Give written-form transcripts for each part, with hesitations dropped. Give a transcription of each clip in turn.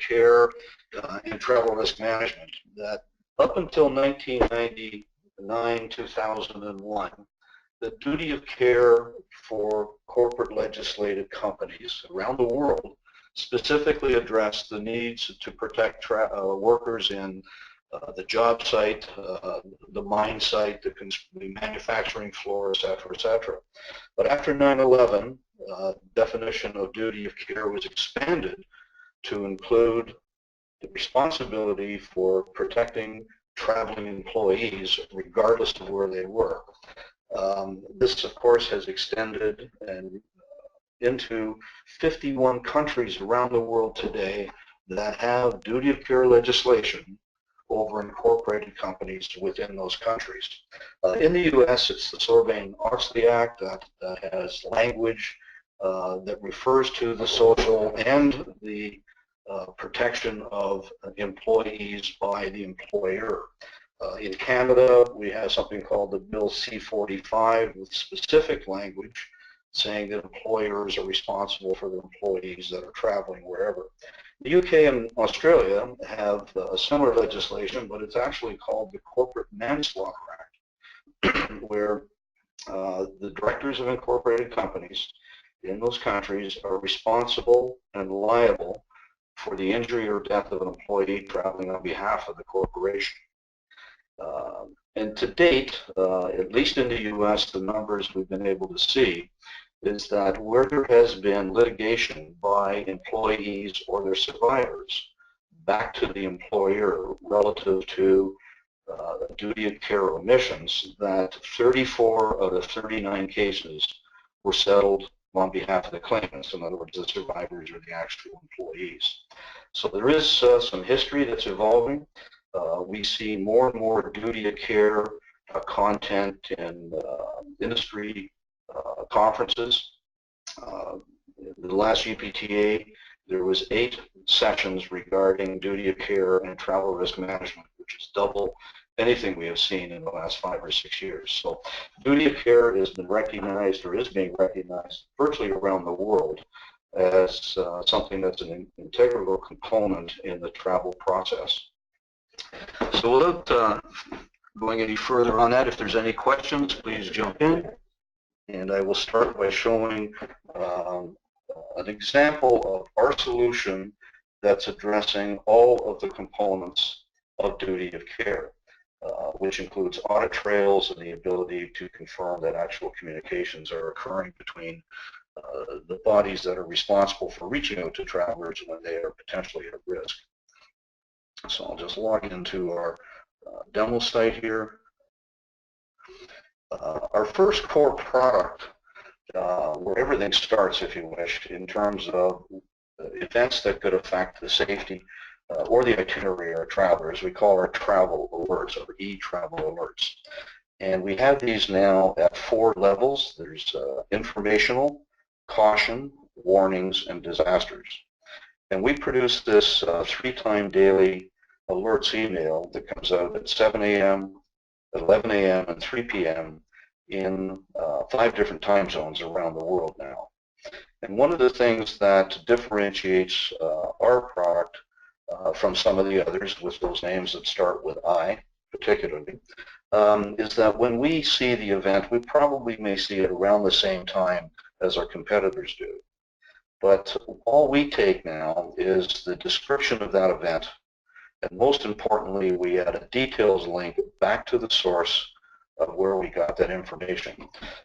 care and travel risk management, that up until 1999, 2001, the duty of care for corporate legislated companies around the world specifically addressed the needs to protect workers in the job site, the mine site, the manufacturing floor, et cetera, et cetera. But after 9/11, definition of duty of care was expanded to include the responsibility for protecting traveling employees regardless of where they were. This, of course, has extended into 51 countries around the world today that have duty of care legislation over incorporated companies within those countries. In the U.S., it's the Sarbanes-Oxley Act that has language that refers to the social and the protection of employees by the employer. In Canada, we have something called the Bill C-45 with specific language saying that employers are responsible for the employees that are traveling wherever. The UK and Australia have similar legislation, but it's actually called the Corporate Manslaughter Act, where the directors of incorporated companies in those countries are responsible and liable for the injury or death of an employee traveling on behalf of the corporation. And to date, at least in the US, the numbers we've been able to see is that where there has been litigation by employees or their survivors back to the employer relative to duty of care omissions, that 34 out of 39 cases were settled on behalf of the claimants, in other words, the survivors or the actual employees. So there is some history that's evolving. We see more and more duty of care content in industry conferences. The last UPTA, there was 8 sessions regarding duty of care and travel risk management, which is double anything we have seen in the last 5 or 6 years. So duty of care has been recognized, or is being recognized virtually around the world, as something that's an integral component in the travel process. So without going any further on that, if there's any questions, please jump in. And I will start by showing an example of our solution that's addressing all of the components of duty of care, which includes audit trails and the ability to confirm that actual communications are occurring between the bodies that are responsible for reaching out to travelers when they are potentially at risk. So I'll just log into our demo site here. Our first core product, where everything starts, if you wish, in terms of events that could affect the safety or the itinerary of our travelers, we call our travel alerts, or e-travel alerts. And we have these now at 4 levels. There's informational, caution, warnings, and disasters. And we produce this 3-time daily alerts email that comes out at 7 a.m., 11 a.m., and 3 p.m. in 5 different time zones around the world now. And one of the things that differentiates our product from some of the others with those names that start with I, particularly, is that when we see the event, we probably may see it around the same time as our competitors do. But all we take now is the description of that event, and most importantly, we add a details link back to the source of where we got that information.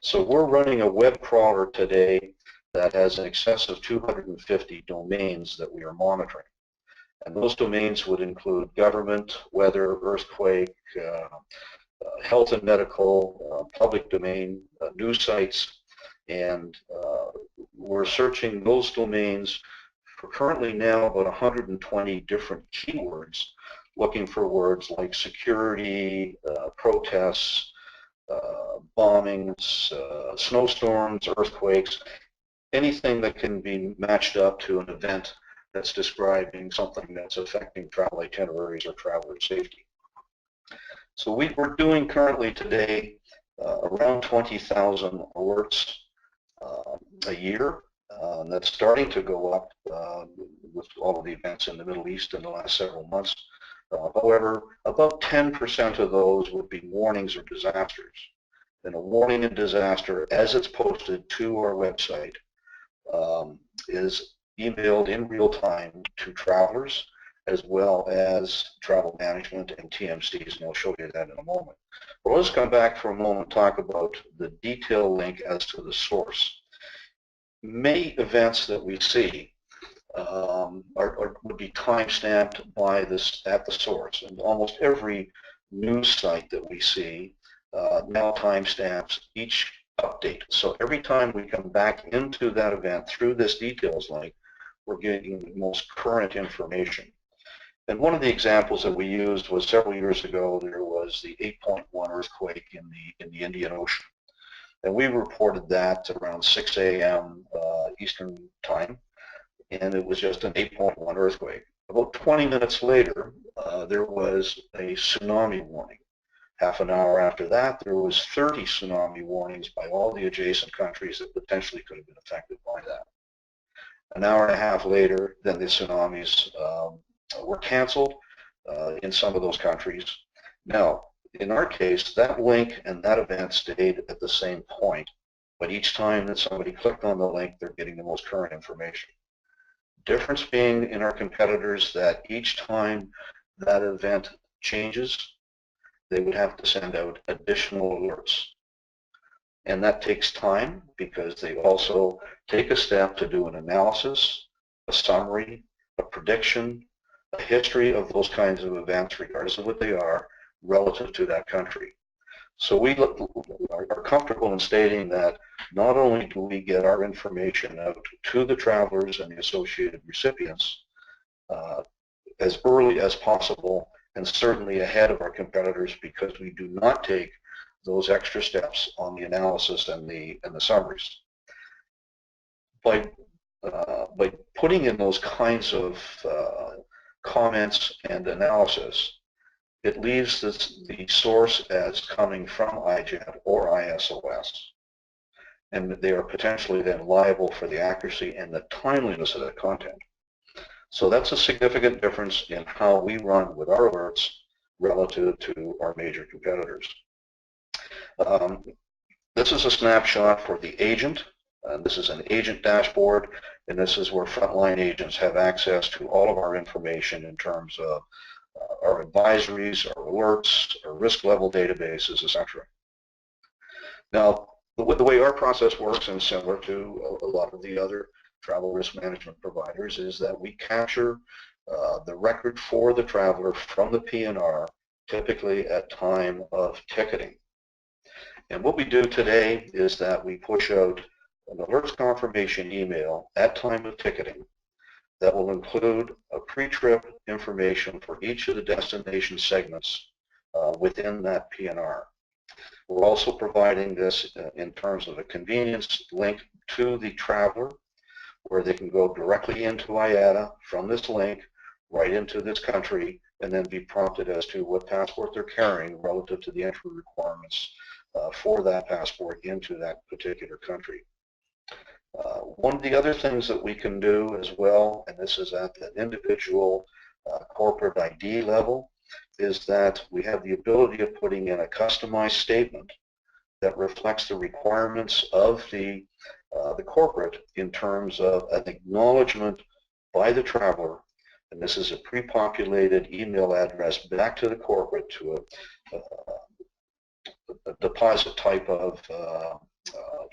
So we're running a web crawler today that has in excess of 250 domains that we are monitoring. And those domains would include government, weather, earthquake, health and medical, public domain, news sites, and we're searching those domains for currently now about 120 different keywords, looking for words like security, protests, bombings, snowstorms, earthquakes, anything that can be matched up to an event that's describing something that's affecting travel itineraries or traveler safety. So we're doing currently today around 20,000 alerts a year. That's starting to go up with all of the events in the Middle East in the last several months. However, about 10% of those would be warnings or disasters. And a warning and disaster, as it's posted to our website, is emailed in real time to travelers as well as travel management and TMCs, and I'll show you that in a moment. But let's come back for a moment and talk about the detail link as to the source. Many events that we see would be time-stamped by this at the source, and almost every news site that we see now timestamps each update. So every time we come back into that event through this details link, we're getting the most current information. And one of the examples that we used was several years ago. There was the 8.1 earthquake in the Indian Ocean. And we reported that around 6 a.m. Eastern time, and it was just an 8.1 earthquake. About 20 minutes later, there was a tsunami warning. Half an hour after that, there was 30 tsunami warnings by all the adjacent countries that potentially could have been affected by that. An hour and a half later, then the tsunamis were canceled in some of those countries. Now, in our case, that link and that event stayed at the same point, but each time that somebody clicked on the link, they're getting the most current information. Difference being in our competitors that each time that event changes, they would have to send out additional alerts. And that takes time because they also take a step to do an analysis, a summary, a prediction, a history of those kinds of events, regardless of what they are, relative to that country. So we are comfortable in stating that not only do we get our information out to the travelers and the associated recipients as early as possible, and certainly ahead of our competitors, because we do not take those extra steps on the analysis and the summaries. By putting in those kinds of comments and analysis, it leaves the source as coming from IJET or ISOS, and they are potentially then liable for the accuracy and the timeliness of that content. So that's a significant difference in how we run with our alerts relative to our major competitors. This is a snapshot for the agent. This is an agent dashboard, and this is where frontline agents have access to all of our information in terms of our advisories, our alerts, our risk level databases, etc. Now, the way our process works, and similar to a lot of the other travel risk management providers, is that we capture the record for the traveler from the PNR, typically at time of ticketing. And what we do today is that we push out an alerts confirmation email at time of ticketing that will include a pre-trip information for each of the destination segments within that PNR. We're also providing this in terms of a convenience link to the traveler, where they can go directly into IATA from this link right into this country and then be prompted as to what passport they're carrying relative to the entry requirements for that passport into that particular country. One of the other things that we can do as well, and this is at the individual corporate ID level, is that we have the ability of putting in a customized statement that reflects the requirements of the corporate in terms of an acknowledgement by the traveler, and this is a pre-populated email address back to the corporate to a deposit type of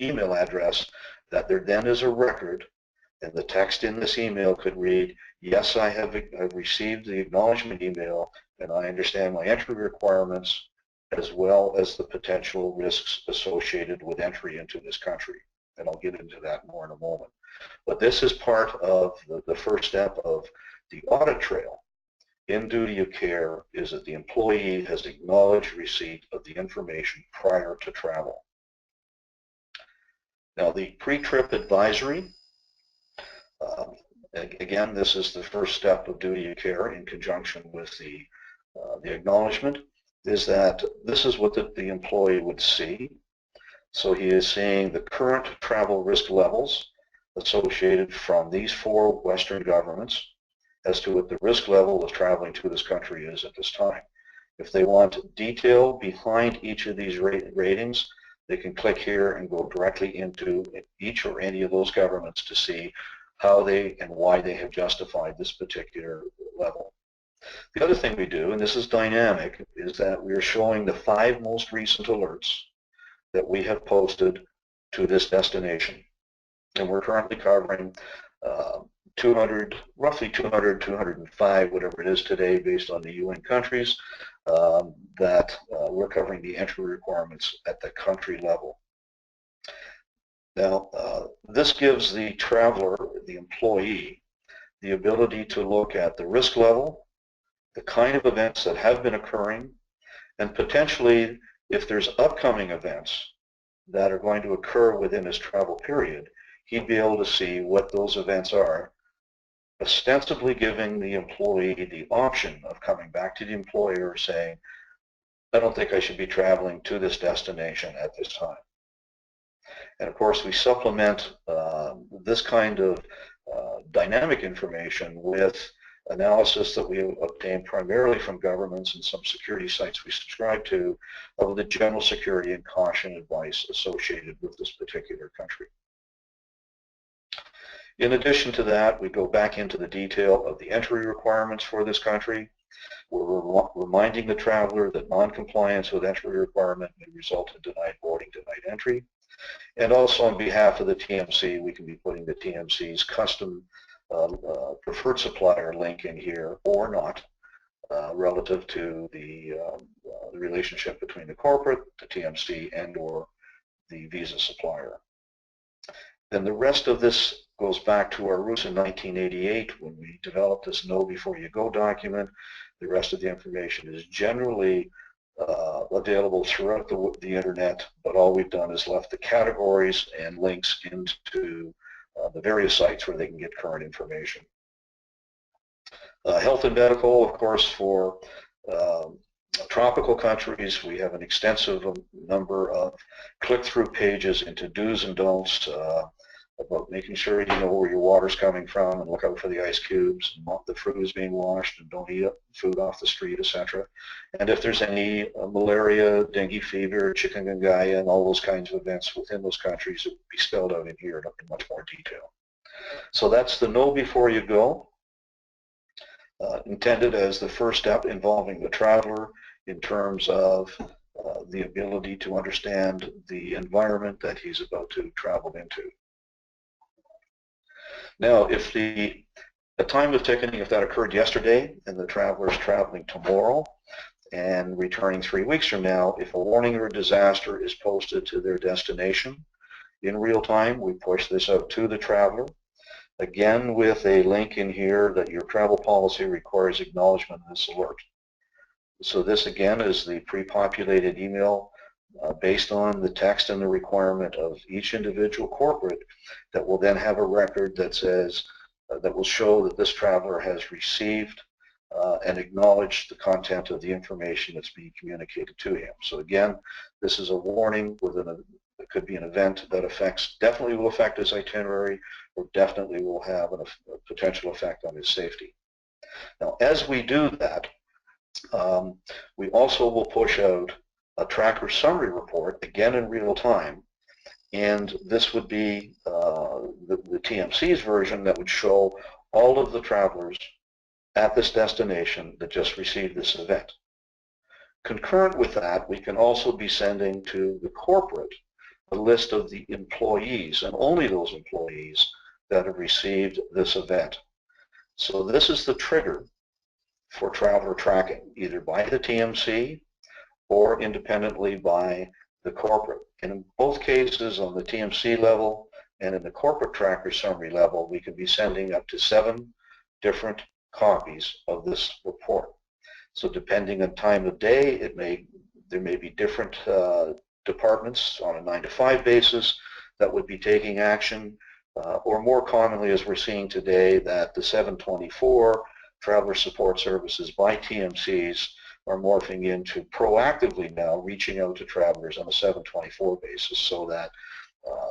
email address, that there then is a record, and the text in this email could read, yes, I've received the acknowledgement email, and I understand my entry requirements as well as the potential risks associated with entry into this country. And I'll get into that more in a moment. But this is part of the first step of the audit trail in duty of care, is that the employee has acknowledged receipt of the information prior to travel. Now, the pre-trip advisory, again, this is the first step of duty of care in conjunction with the acknowledgement, is that this is what the employee would see. So he is seeing the current travel risk levels associated from these 4 Western governments as to what the risk level of traveling to this country is at this time. If they want detail behind each of these ratings, they can click here and go directly into each or any of those governments to see how they and why they have justified this particular level. The other thing we do, and this is dynamic, is that we are showing the 5 most recent alerts that we have posted to this destination. And we're currently covering 200, roughly 200, 205, whatever it is today, based on the UN countries, that we're covering the entry requirements at the country level. Now, this gives the traveler, the employee, the ability to look at the risk level, the kind of events that have been occurring, and potentially, if there's upcoming events that are going to occur within his travel period, he'd be able to see what those events are, ostensibly giving the employee the option of coming back to the employer saying, I don't think I should be traveling to this destination at this time. And of course, we supplement this kind of dynamic information with analysis that we obtain primarily from governments and some security sites we subscribe to of the general security and caution advice associated with this particular country. In addition to that, we go back into the detail of the entry requirements for this country. We're reminding the traveler that non-compliance with entry requirement may result in denied boarding, denied entry. And also on behalf of the TMC, we can be putting the TMC's custom preferred supplier link in here or not relative to the relationship between the corporate, the TMC, and or the visa supplier. Then the rest of this goes back to our roots in 1988 when we developed this Know Before You Go document. The rest of the information is generally available throughout the internet, but all we've done is left the categories and links into the various sites where they can get current information. Health and medical, of course, for tropical countries, we have an extensive number of click-through pages into do's and don'ts about making sure you know where your water's coming from and look out for the ice cubes, and the fruit is being washed, and don't eat food off the street, etc. And if there's any malaria, dengue fever, chikungunya, and all those kinds of events within those countries, it would be spelled out in here in much more detail. So that's the Know Before You Go, intended as the first step involving the traveler in terms of the ability to understand the environment that he's about to travel into. Now, if the time of ticketing, if that occurred yesterday and the traveler is traveling tomorrow and returning 3 weeks from now, if a warning or a disaster is posted to their destination in real time, we push this out to the traveler, again with a link in here that your travel policy requires acknowledgement of this alert. So this again is the pre-populated email based on the text and the requirement of each individual corporate that will then have a record that says, that will show that this traveler has received and acknowledged the content of the information that's being communicated to him. So again, this is a warning within it could be an event that definitely will affect his itinerary or definitely will have a potential effect on his safety. Now, as we do that, we also will push out a tracker summary report, again in real time, and this would be the TMC's version that would show all of the travelers at this destination that just received this event. Concurrent with that, we can also be sending to the corporate a list of the employees, and only those employees that have received this event. So this is the trigger for traveler tracking, either by the TMC or independently by the corporate. And in both cases, on the TMC level and in the corporate tracker summary level, we can be sending up to 7 different copies of this report. So depending on time of day, there may be different departments on a 9 to 5 basis that would be taking action, or more commonly, as we're seeing today, that the 724 Traveler Support Services by TMCs are morphing into proactively now reaching out to travelers on a 724 basis, so that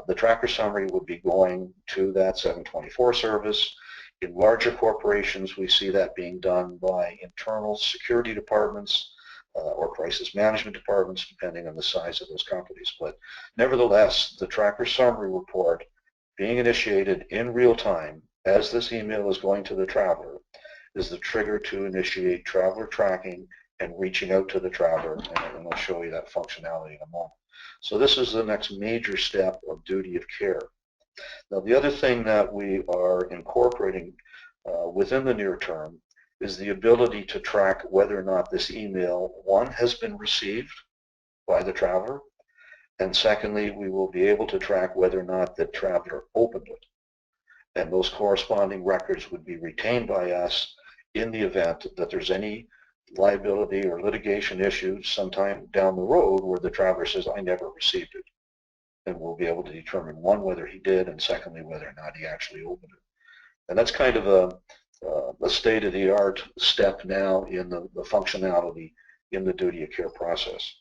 The tracker summary would be going to that 724 service. In larger corporations, we see that being done by internal security departments or crisis management departments, depending on the size of those companies. But nevertheless, the tracker summary report being initiated in real time as this email is going to the traveler is the trigger to initiate traveler tracking and reaching out to the traveler, and I'll show you that functionality in a moment. So this is the next major step of duty of care. Now, the other thing that we are incorporating within the near term is the ability to track whether or not this email, one, has been received by the traveler, and secondly, we will be able to track whether or not the traveler opened it. And those corresponding records would be retained by us in the event that there's any liability or litigation issues sometime down the road where the traveler says, I never received it. And we'll be able to determine, one, whether he did, and secondly, whether or not he actually opened it. And that's kind of a state-of-the-art step now in the functionality in the duty of care process.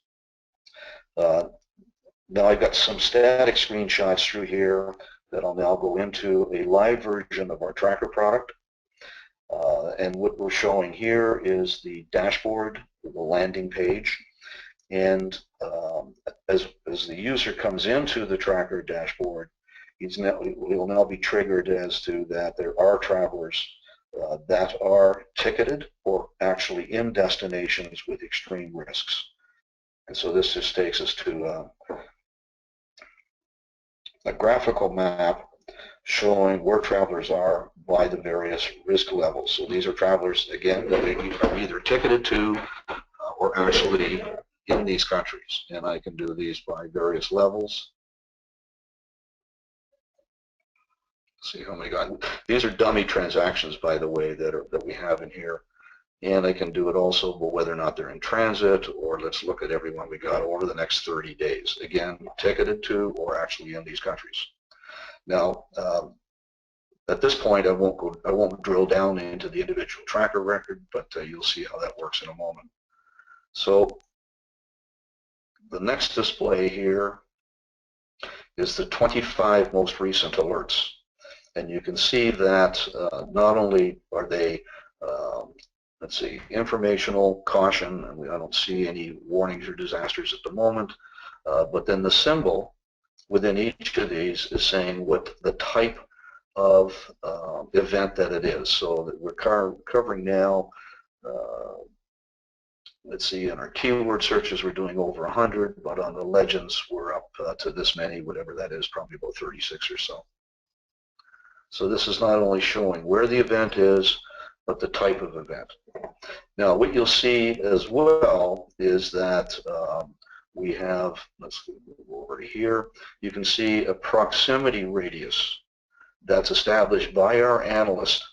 Now I've got some static screenshots through here that I'll now go into a live version of our tracker product. And what we're showing here is the dashboard, the landing page. And as the user comes into the tracker dashboard, he'll now be triggered as to that there are travelers that are ticketed or actually in destinations with extreme risks. And so this just takes us to a graphical map showing where travelers are by the various risk levels. So these are travelers, again, that are either ticketed to or actually in these countries. And I can do these by various levels. See how many got. These are dummy transactions, by the way, that we have in here. And I can do it also but whether or not they're in transit, or let's look at everyone we got over the next 30 days. Again, ticketed to or actually in these countries. Now, at this point, I won't drill down into the individual tracker record, but you'll see how that works in a moment. So the next display here is the 25 most recent alerts. And you can see that not only are they, let's see, informational, caution, and I don't see any warnings or disasters at the moment, but then the symbol within each of these is saying what the type of event that it is. So that we're covering now, let's see, in our keyword searches we're doing over 100, but on the legends we're up to this many, whatever that is, probably about 36 or so. So this is not only showing where the event is, but the type of event. Now what you'll see as well is that we have, let's go over here, you can see a proximity radius that's established by our analyst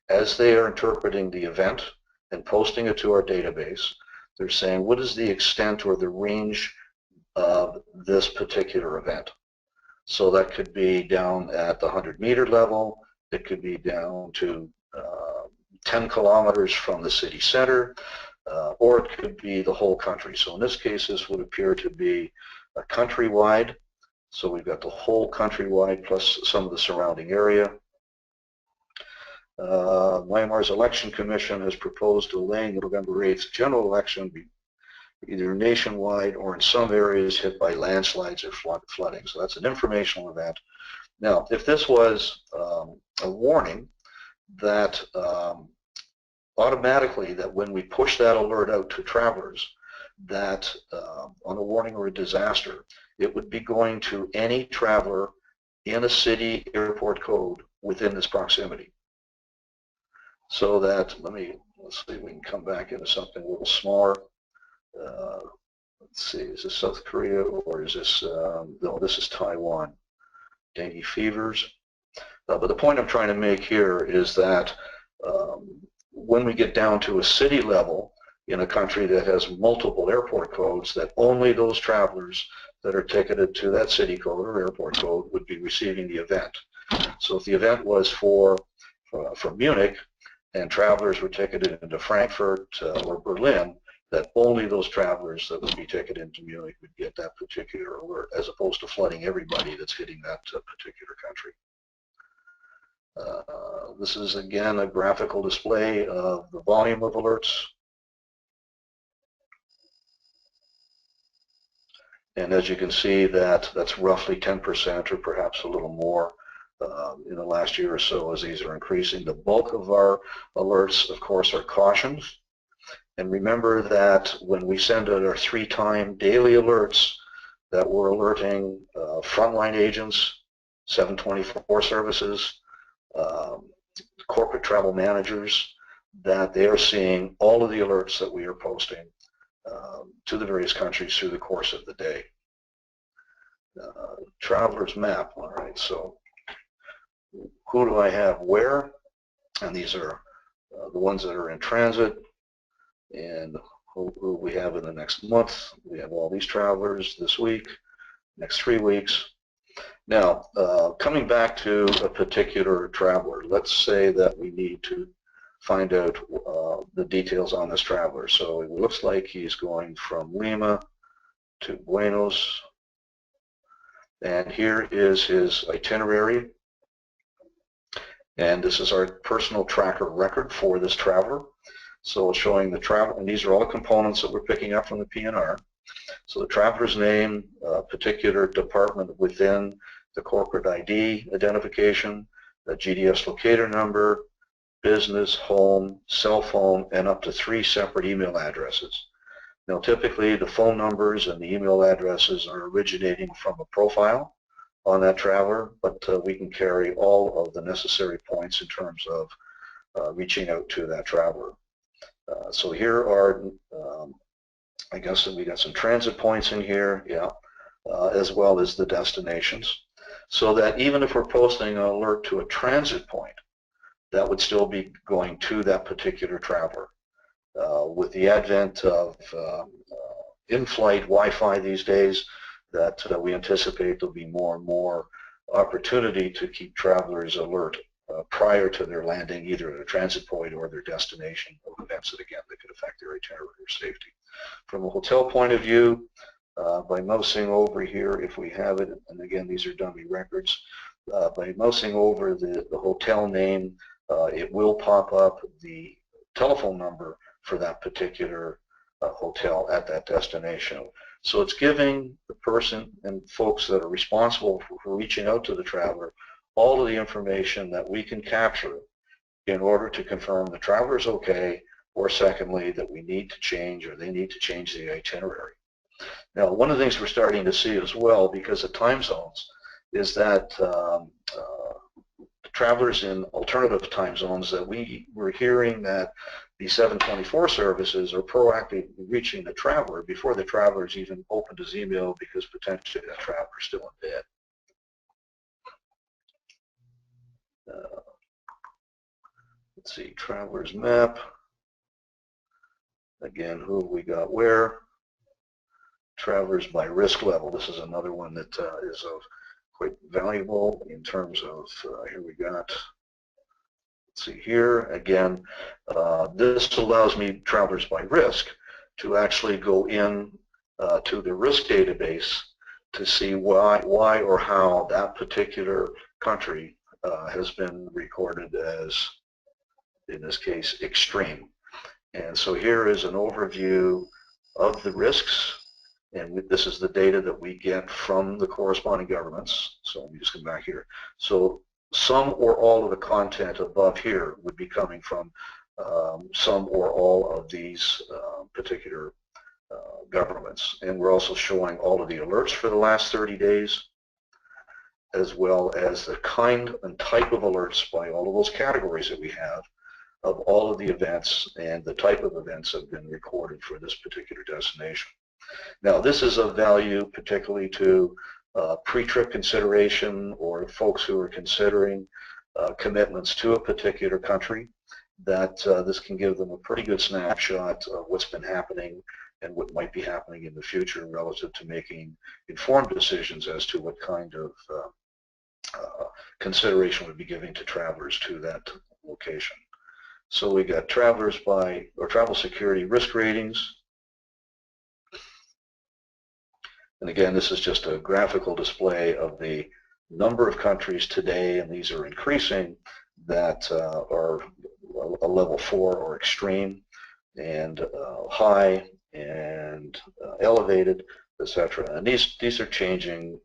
as they are interpreting the event and posting it to our database. They're saying, what is the extent or the range of this particular event? So that could be down at the 100-meter level, it could be down to 10 kilometers from the city center, or it could be the whole country. So in this case, this would appear to be a countrywide. So we've got the whole countrywide plus some of the surrounding area. Myanmar's Election Commission has proposed delaying the November 8th general election either nationwide or in some areas hit by landslides or flooding. So that's an informational event. Now, if this was a warning that automatically that when we push that alert out to travelers that on a warning or a disaster, it would be going to any traveler in a city airport code within this proximity. So that, let's see, we can come back into something a little smaller. Let's see, is this South Korea or is this, no, this is Taiwan. Dengue fevers. But the point I'm trying to make here is that when we get down to a city level in a country that has multiple airport codes, that only those travelers that are ticketed to that city code or airport code would be receiving the event. So if the event was for Munich and travelers were ticketed into Frankfurt or Berlin, that only those travelers that would be ticketed into Munich would get that particular alert, as opposed to flooding everybody that's hitting that particular country. This is again a graphical display of the volume of alerts. And as you can see, that's roughly 10% or perhaps a little more in the last year or so as these are increasing. The bulk of our alerts, of course, are cautions. And remember that when we send out our 3-time daily alerts, that we're alerting frontline agents, 724 services, corporate travel managers, that they are seeing all of the alerts that we are posting to the various countries through the course of the day. Traveler's map, all right, so who do I have where? And these are the ones that are in transit, and who we have in the next month. We have all these travelers this week, next 3 weeks. Now, coming back to a particular traveler, let's say that we need to find out the details on this traveler. So it looks like he's going from Lima to Buenos, and here is his itinerary. And this is our personal tracker record for this traveler. So showing the travel, and these are all the components that we're picking up from the PNR. So the traveler's name, particular department within the corporate ID identification, the GDS locator number, business, home, cell phone, and up to 3 separate email addresses. Now typically the phone numbers and the email addresses are originating from a profile on that traveler, but we can carry all of the necessary points in terms of reaching out to that traveler. So here are, I guess we got some transit points in here, yeah, as well as the destinations. So that even if we're posting an alert to a transit point, that would still be going to that particular traveler. With the advent of in-flight Wi-Fi these days, that we anticipate there'll be more and more opportunity to keep travelers alert prior to their landing, either at a transit point or their destination, of events that again that could affect their itinerary or safety. From a hotel point of view, by mousing over here, if we have it, and again these are dummy records, by mousing over the hotel name, it will pop up the telephone number for that particular hotel at that destination. So it's giving the person and folks that are responsible for reaching out to the traveler all of the information that we can capture in order to confirm the traveler's okay, or secondly, that we need to change or they need to change the itinerary. Now, one of the things we're starting to see as well, because of time zones, is that travelers in alternative time zones, that we're hearing that the 724 services are proactively reaching the traveler before the traveler's even opened his email, because potentially that traveler's still in bed. Let's see, traveler's map. Again, who we got where. Travelers by risk level. This is another one that is of quite valuable in terms of, here we got, let's see here, again, this allows me, travelers by risk, to actually go in to the risk database to see why or how that particular country has been recorded as, in this case, extreme. And so here is an overview of the risks, and this is the data that we get from the corresponding governments. So let me just come back here. So some or all of the content above here would be coming from some or all of these particular governments. And we're also showing all of the alerts for the last 30 days, as well as the kind and type of alerts by all of those categories that we have of all of the events and the type of events that have been recorded for this particular destination. Now, this is of value particularly to pre-trip consideration, or folks who are considering commitments to a particular country, that this can give them a pretty good snapshot of what's been happening and what might be happening in the future relative to making informed decisions as to what kind of consideration would be giving to travelers to that location. So we got travelers by, or travel security risk ratings, And again, this is just a graphical display of the number of countries today, and these are increasing, that are a level 4 or extreme, and high, and elevated, etc. And these are changing.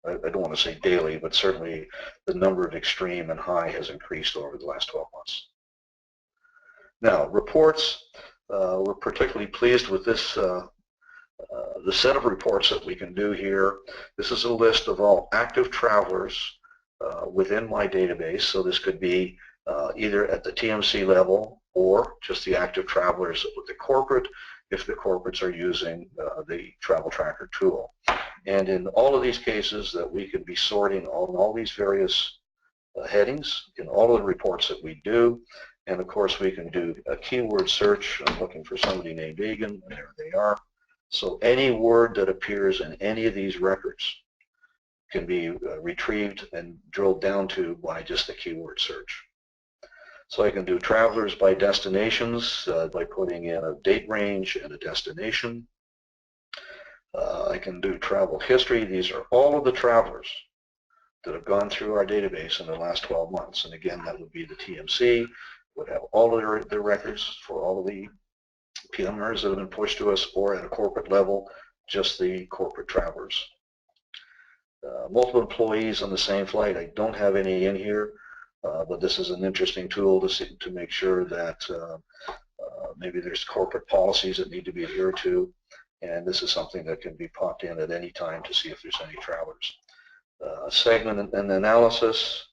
I don't want to say daily, but certainly the number of extreme and high has increased over the last 12 months. Now, reports. We're particularly pleased with this, the set of reports that we can do here. This is a list of all active travelers within my database. So this could be either at the TMC level or just the active travelers with the corporate, if the corporates are using the Travel Tracker tool. And in all of these cases that we can be sorting on all these various headings in all of the reports that we do. And of course we can do a keyword search. I'm looking for somebody named Egan, and there they are. So any word that appears in any of these records can be retrieved and drilled down to by just the keyword search. So I can do travelers by destinations by putting in a date range and a destination. I can do travel history. These are all of the travelers that have gone through our database in the last 12 months. And again, that would be the TMC, would have all of their records for all of the PMRs that have been pushed to us, or at a corporate level, just the corporate travelers. Multiple employees on the same flight. I don't have any in here, but this is an interesting tool to make sure that maybe there's corporate policies that need to be adhered to, and this is something that can be popped in at any time to see if there's any travelers. Segment and analysis.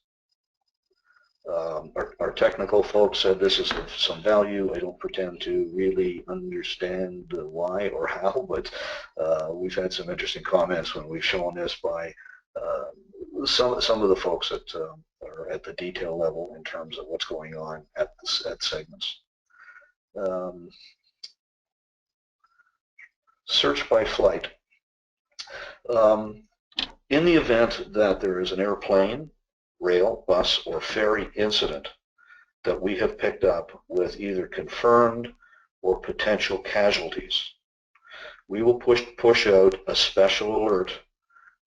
Our technical folks said this is of some value. I don't pretend to really understand why or how, but we've had some interesting comments when we've shown this by some of the folks that are at the detail level in terms of what's going on at segments. Search by flight. In the event that there is an airplane, rail, bus, or ferry incident that we have picked up with either confirmed or potential casualties, we will push out a special alert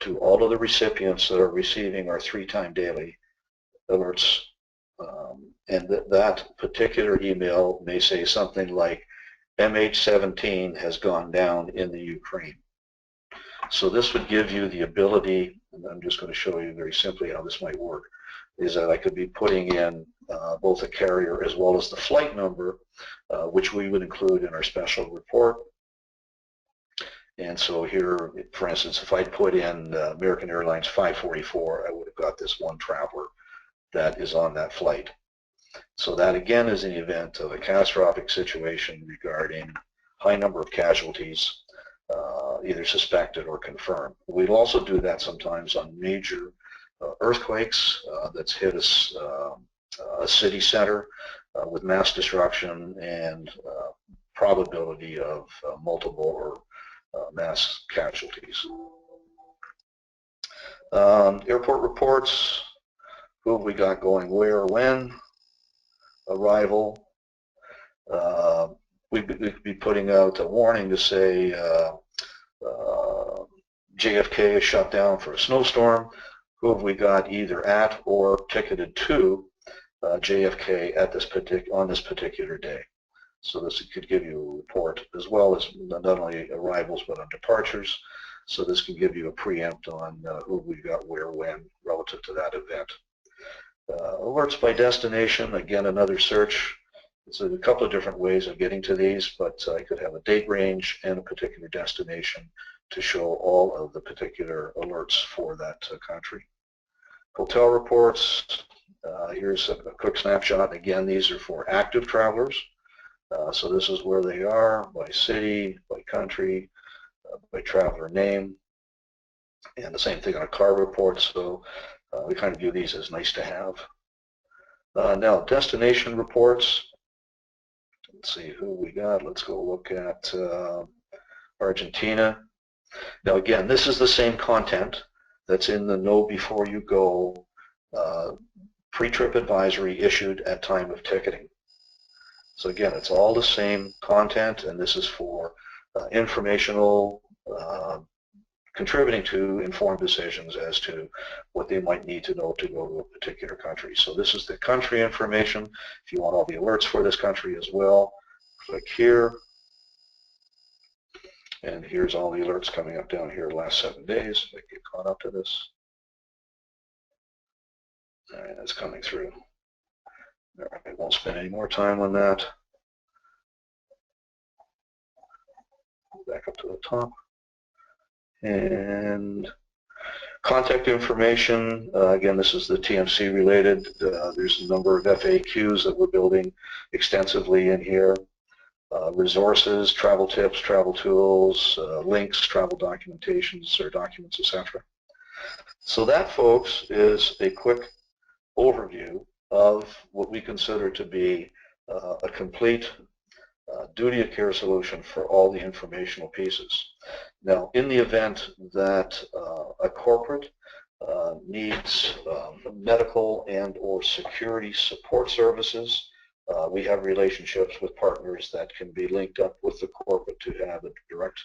to all of the recipients that are receiving our 3-time daily alerts, and that particular email may say something like MH17 has gone down in the Ukraine. So this would give you the ability, and I'm just going to show you very simply how this might work, is that I could be putting in both a carrier as well as the flight number, which we would include in our special report. And so here, for instance, if I put in American Airlines 544, I would have got this one traveler that is on that flight. So that again is in the event of a catastrophic situation regarding high number of casualties, either suspected or confirmed. We'll also do that sometimes on major earthquakes that's hit a city center with mass destruction and probability of multiple or mass casualties. Airport reports. Who have we got going where, when? Arrival. We'd be putting out a warning to say JFK is shut down for a snowstorm. Who have we got either at or ticketed to JFK at on this particular day? So this could give you a report as well as not only arrivals but on departures. So this can give you a preempt on who we got where, when, relative to that event. Alerts by destination, again another search. There's a couple of different ways of getting to these, but I could have a date range and a particular destination to show all of the particular alerts for that country. Hotel reports, here's a quick snapshot. Again, these are for active travelers. So this is where they are by city, by country, by traveler name, and the same thing on a car report. So we kind of view these as nice to have. Now, destination reports. Let's see who we got. Let's go look at Argentina. Now again, this is the same content that's in the Know Before You Go pre-trip advisory issued at time of ticketing. So again, it's all the same content, and this is for informational contributing to informed decisions as to what they might need to know to go to a particular country. So this is the country information. If you want all the alerts for this country as well, click here. And here's all the alerts coming up down here the last 7 days. I get caught up to this. All right, that's coming through. All right, I won't spend any more time on that. Back up to the top. And contact information, again, this is the TMC related. There's a number of FAQs that we're building extensively in here. Resources, travel tips, travel tools, links, travel documentations or documents, etc. So that, folks, is a quick overview of what we consider to be a complete duty of care solution for all the informational pieces. Now, in the event that a corporate needs medical and or security support services, we have relationships with partners that can be linked up with the corporate to have a direct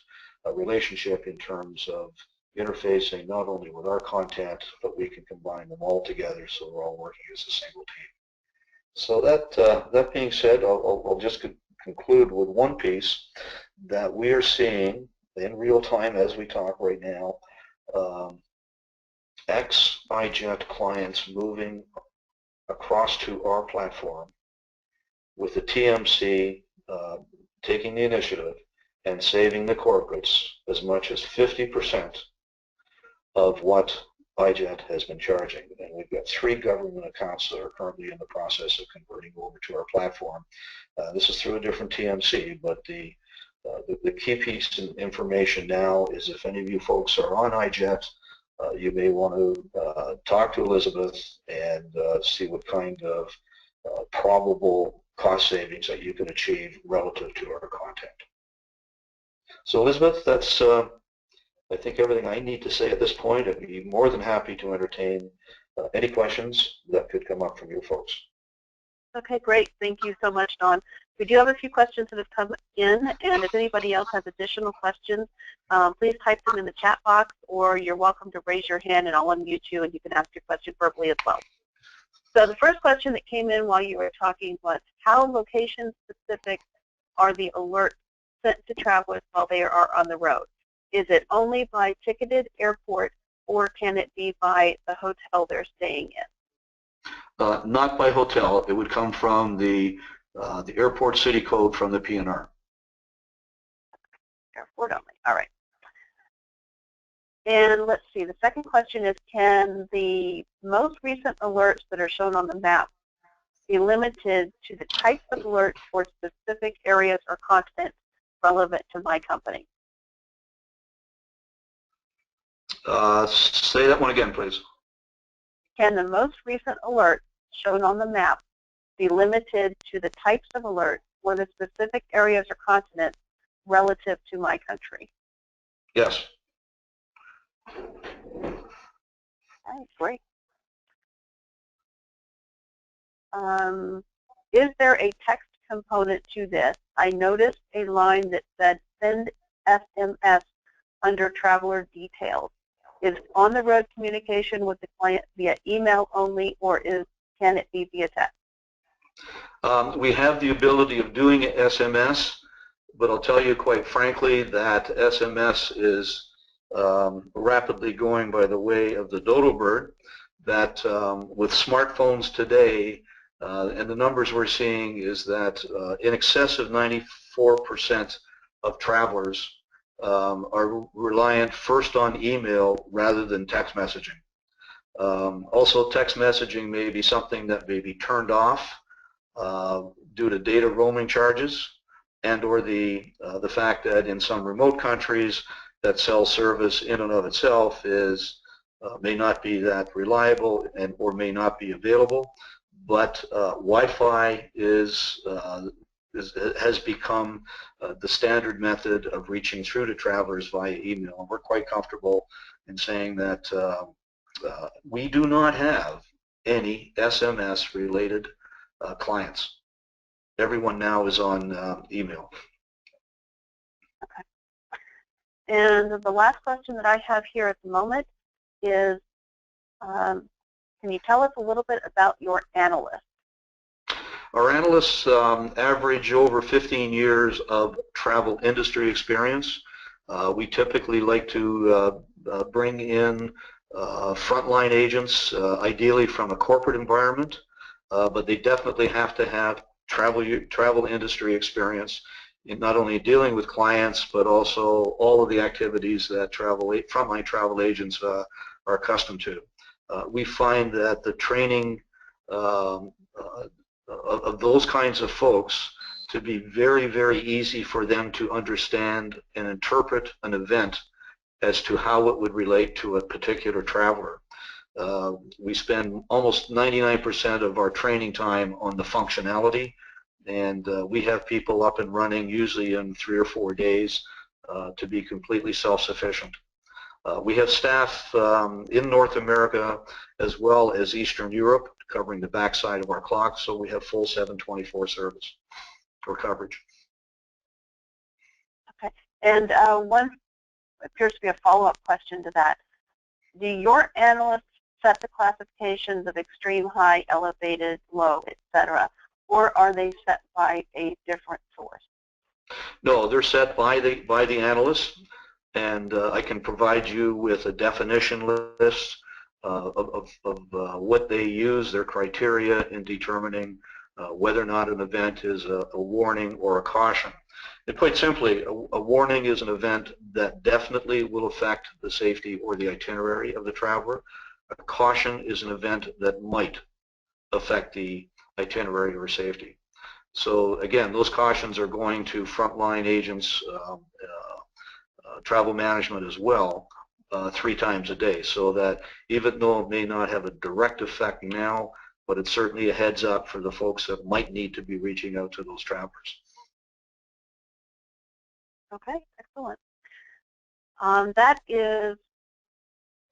relationship in terms of interfacing not only with our content, but we can combine them all together so we're all working as a single team. So that being said, I'll just conclude with one piece that we are seeing in real time as we talk right now, ex-iJet clients moving across to our platform with the TMC taking the initiative and saving the corporates as much as 50% of what iJet has been charging. And we've got 3 government accounts that are currently in the process of converting over to our platform. This is through a different TMC, but the key piece of information now is if any of you folks are on iJet, you may want to talk to Elizabeth and see what kind of probable cost savings that you can achieve relative to our content. So Elizabeth, that's I think everything I need to say at this point. I'd be more than happy to entertain any questions that could come up from you folks. Okay, great. Thank you so much, Don. We do have a few questions that have come in, and if anybody else has additional questions, please type them in the chat box, or you're welcome to raise your hand and I'll unmute you and you can ask your question verbally as well. So the first question that came in while you were talking was, how location specific are the alerts sent to travelers while they are on the road? Is it only by ticketed airport, or can it be by the hotel they're staying in? Not by hotel. It would come from the airport city code from the PNR. Airport only. All right. And let's see. The second question is, can the most recent alerts that are shown on the map be limited to the types of alerts for specific areas or continents relevant to my company? Say that one again, please. Can the most recent alerts shown on the map be limited to the types of alerts for the specific areas or continents relative to my country? Yes. All right, great. Is there a text component to this? I noticed a line that said send SMS under traveler details. Is on-the-road communication with the client via email only, or can it be via text? We have the ability of doing SMS, but I'll tell you quite frankly that SMS is rapidly going by the way of the dodo bird, that with smartphones today, and the numbers we're seeing is that in excess of 94% of travelers are reliant first on email rather than text messaging. Also, text messaging may be something that may be turned off due to data roaming charges, and or the fact that in some remote countries that cell service in and of itself is may not be that reliable and or may not be available. But Wi-Fi has become the standard method of reaching through to travelers via email. And we're quite comfortable in saying that we do not have any SMS-related clients. Everyone now is on email. Okay. And the last question that I have here at the moment is, can you tell us a little bit about your analyst? Our analysts average over 15 years of travel industry experience. We typically like to bring in frontline agents, ideally from a corporate environment, but they definitely have to have travel industry experience in not only dealing with clients, but also all of the activities that frontline travel agents are accustomed to. We find that the training of those kinds of folks to be very, very easy for them to understand and interpret an event as to how it would relate to a particular traveler. We spend almost 99% of our training time on the functionality, and we have people up and running usually in 3 or 4 days to be completely self-sufficient. We have staff in North America as well as Eastern Europe covering the backside of our clock, so we have full 7/24 service or coverage. Okay, and one appears to be a follow-up question to that. Do your analysts set the classifications of extreme, high, elevated, low, etc., or are they set by a different source? No, they're set by the analyst, and I can provide you with a definition list of what they use, their criteria in determining whether or not an event is a warning or a caution. And quite simply, a warning is an event that definitely will affect the safety or the itinerary of the traveler. A caution is an event that might affect the itinerary or safety. So again, those cautions are going to frontline agents, travel management as well, 3 times a day, so that even though it may not have a direct effect now, but it's certainly a heads up for the folks that might need to be reaching out to those travelers. Okay, excellent. That is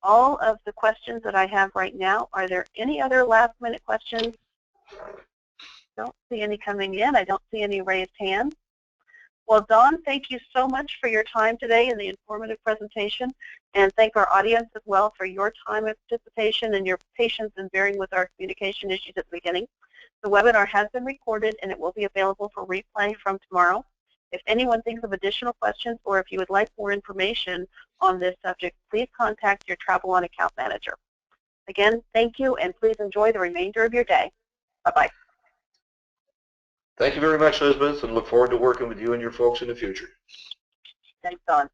all of the questions that I have right now. Are there any other last-minute questions? Don't see any coming in. I don't see any raised hands. Well, Dawn, thank you so much for your time today and the informative presentation, and thank our audience as well for your time and participation and your patience in bearing with our communication issues at the beginning. The webinar has been recorded and it will be available for replay from tomorrow. If anyone thinks of additional questions or if you would like more information on this subject, please contact your Travel On account manager. Again, thank you, and please enjoy the remainder of your day. Bye-bye. Thank you very much, Elizabeth, and look forward to working with you and your folks in the future. Thanks, Dawn.